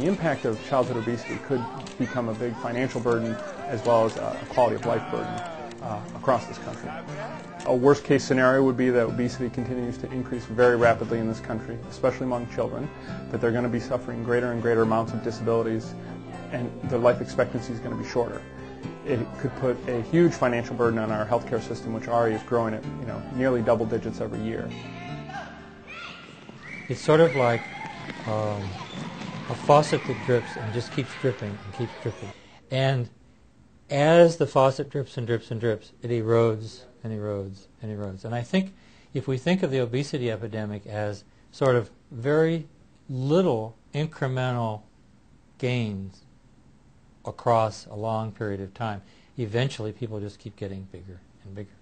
the impact of childhood obesity could become a big financial burden as well as a quality of life burden across this country. A worst case scenario would be that obesity continues to increase very rapidly in this country, especially among children, that they're going to be suffering greater and greater amounts of disabilities, and their life expectancy is going to be shorter. It could put a huge financial burden on our healthcare system, which already is growing at nearly double digits every year. It's sort of like a faucet that drips and just keeps dripping and keeps dripping. And as the faucet drips and drips and drips, it erodes and erodes and erodes. And I think if we think of the obesity epidemic as sort of very little incremental gains across a long period of time, eventually people just keep getting bigger and bigger.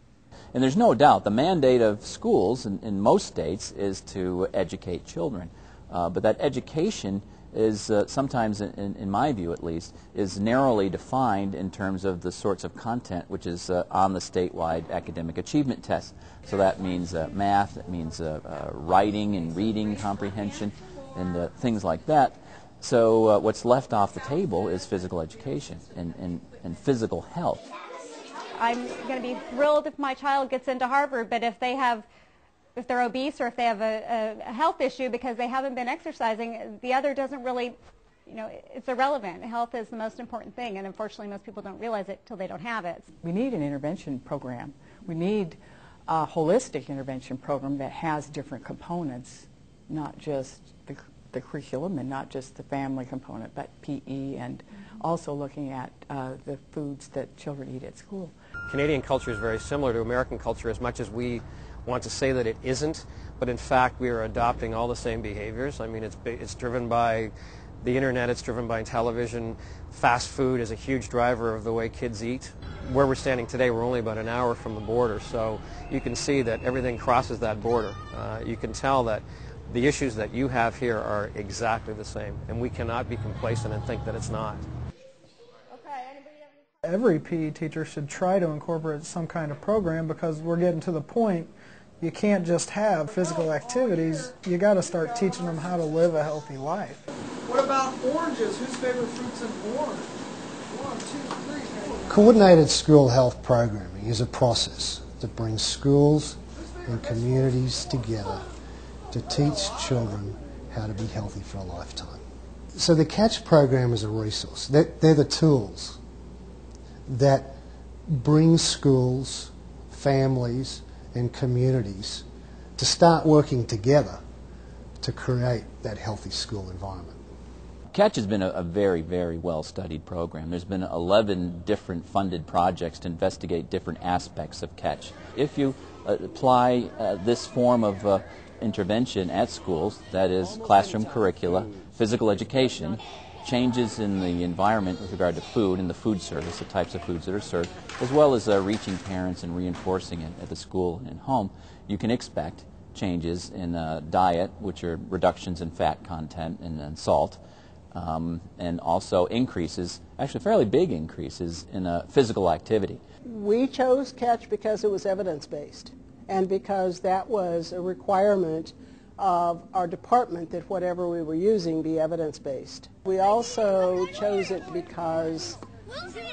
And there's no doubt the mandate of schools in most states is to educate children. But that education is sometimes, in my view at least, is narrowly defined in terms of the sorts of content which is on the statewide academic achievement test. So that means math, it means writing and reading comprehension and things like that. So what's left off the table is physical education and physical health. I'm going to be thrilled if my child gets into Harvard, but if they're obese or if they have a health issue because they haven't been exercising, the other doesn't really, it's irrelevant. Health is the most important thing, and unfortunately most people don't realize it till they don't have it. We need an intervention program. We need a holistic intervention program that has different components, not just the curriculum and not just the family component, but PE, and also looking at the foods that children eat at school. Canadian culture is very similar to American culture as much as we want to say that it isn't, but in fact we are adopting all the same behaviors. I mean, it's driven by the internet, it's driven by television. Fast food is a huge driver of the way kids eat. Where we're standing today, we're only about an hour from the border, so you can see that everything crosses that border. You can tell that the issues that you have here are exactly the same, and we cannot be complacent and think that it's not. Every PE teacher should try to incorporate some kind of program, because we're getting to the point you can't just have physical activities, you got to start teaching them how to live a healthy life. What about oranges? Whose favorite fruit's an orange? 1, 2, 3, 4. Coordinated school health programming is a process that brings schools and communities together to teach children how to be healthy for a lifetime. So the CATCH program is a resource. They're the tools that bring schools, families, and communities to start working together to create that healthy school environment. CATCH has been a very, very well-studied program. There's been 11 different funded projects to investigate different aspects of CATCH. If you apply this form of intervention at schools, that is classroom curricula, physical education, changes in the environment with regard to food and the food service, the types of foods that are served, as well as reaching parents and reinforcing it at the school and home, you can expect changes in diet, which are reductions in fat content and salt, and also increases, actually fairly big increases in physical activity. We chose CATCH because it was evidence-based, and because that was a requirement of our department that whatever we were using be evidence-based. We also chose it because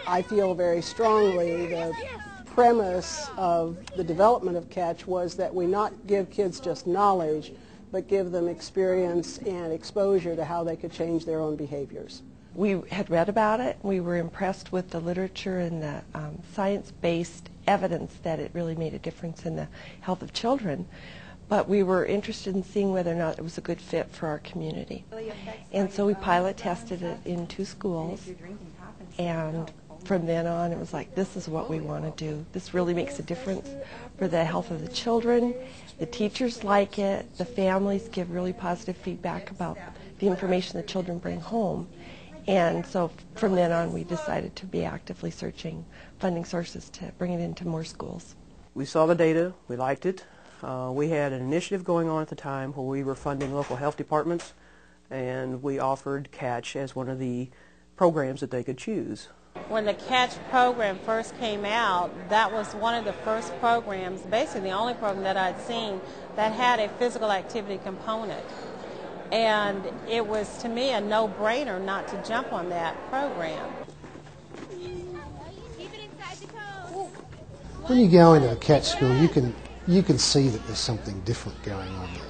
I feel very strongly the premise of the development of CATCH was that we not give kids just knowledge, but give them experience and exposure to how they could change their own behaviors. We had read about it. We were impressed with the literature and the science-based evidence that it really made a difference in the health of children. But we were interested in seeing whether or not it was a good fit for our community. And so we pilot tested it in 2 schools, and from then on it was like, this is what we want to do. This really makes a difference for the health of the children. The teachers like it. The families give really positive feedback about the information the children bring home. And so from then on we decided to be actively searching funding sources to bring it into more schools. We saw the data, we liked it. We had an initiative going on at the time where we were funding local health departments, and we offered CATCH as one of the programs that they could choose. When the CATCH program first came out, that was one of the first programs, basically the only program that I'd seen that had a physical activity component. And it was, to me, a no-brainer not to jump on that program. When you go into a catch school, you can see that there's something different going on there.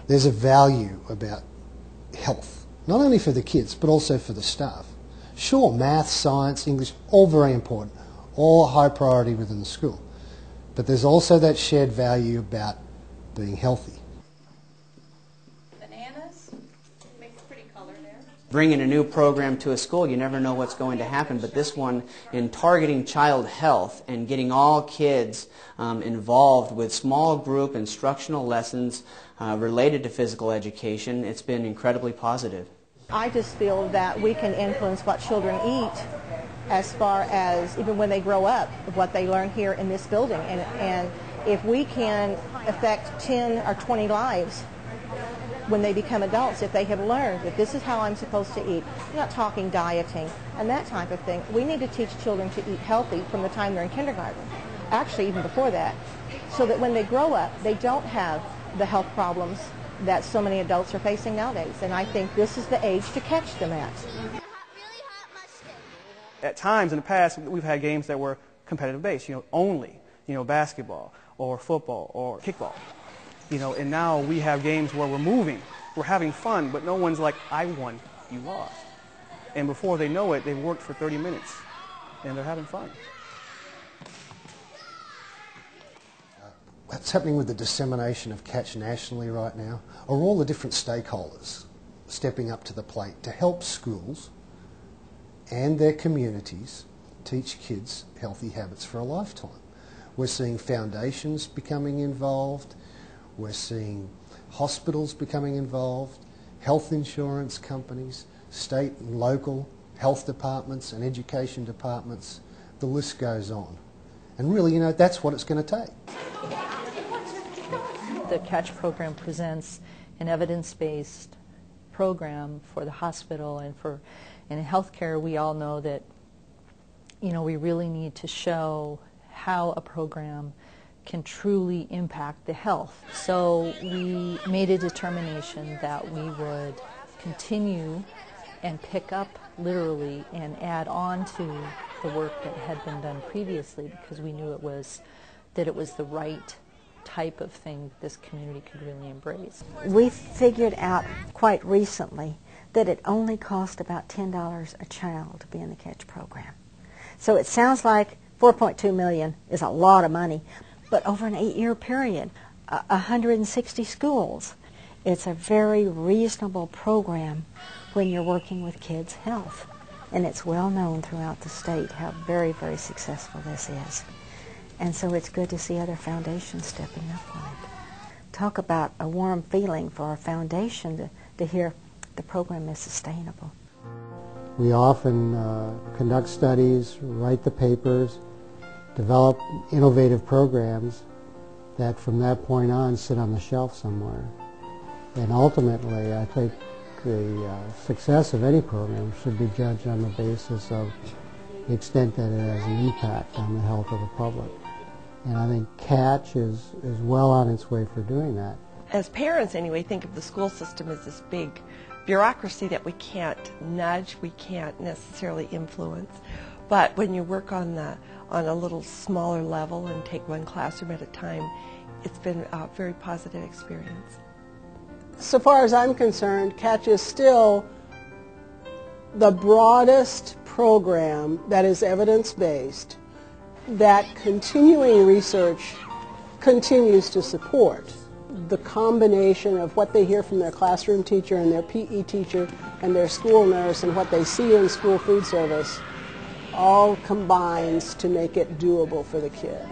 There's a value about health, not only for the kids, but also for the staff. Sure, math, science, English, all very important, all high priority within the school. But there's also that shared value about being healthy. Bananas, makes pretty color there. Bringing a new program to a school, you never know what's going to happen, but this one, in targeting child health and getting all kids involved with small group instructional lessons related to physical education, it's been incredibly positive. I just feel that we can influence what children eat as far as even when they grow up, what they learn here in this building. And if we can affect 10 or 20 lives when they become adults, if they have learned that this is how I'm supposed to eat, I'm not talking dieting and that type of thing. We need to teach children to eat healthy from the time they're in kindergarten, actually even before that, so that when they grow up, they don't have the health problems that so many adults are facing nowadays. And I think this is the age to catch them at. At times in the past, we've had games that were competitive based, only, basketball or football or kickball, and now we have games where we're moving, we're having fun, but no one's like, I won, you lost. And before they know it, they've worked for 30 minutes and they're having fun. What's happening with the dissemination of catch nationally right now are all the different stakeholders stepping up to the plate to help schools and their communities teach kids healthy habits for a lifetime. We're seeing foundations becoming involved, we're seeing hospitals becoming involved, health insurance companies, state and local health departments and education departments, the list goes on. And really, that's what it's going to take. The CATCH program presents an evidence-based program for the hospital, and in healthcare we all know that we really need to show how a program can truly impact the health. So we made a determination that we would continue and pick up literally and add on to the work that had been done previously, because we knew it was the right type of thing this community could really embrace. We figured out quite recently that it only cost about $10 a child to be in the CATCH program. So it sounds like $4.2 million is a lot of money, but over an 8-year period, 160 schools, it's a very reasonable program when you're working with kids' health. And it's well known throughout the state how very, very successful this is. And so it's good to see other foundations stepping up on it. Talk about a warm feeling for our foundation to hear the program is sustainable. We often conduct studies, write the papers, develop innovative programs that from that point on sit on the shelf somewhere. And ultimately, I think the success of any program should be judged on the basis of the extent that it has an impact on the health of the public. And I think CATCH is well on its way for doing that. As parents, anyway, think of the school system as this big bureaucracy that we can't nudge, we can't necessarily influence. But when you work on a little smaller level and take one classroom at a time, it's been a very positive experience. So far as I'm concerned, CATCH is still the broadest program that is evidence-based, that continuing research continues to support. The combination of what they hear from their classroom teacher and their PE teacher and their school nurse and what they see in school food service all combines to make it doable for the kid.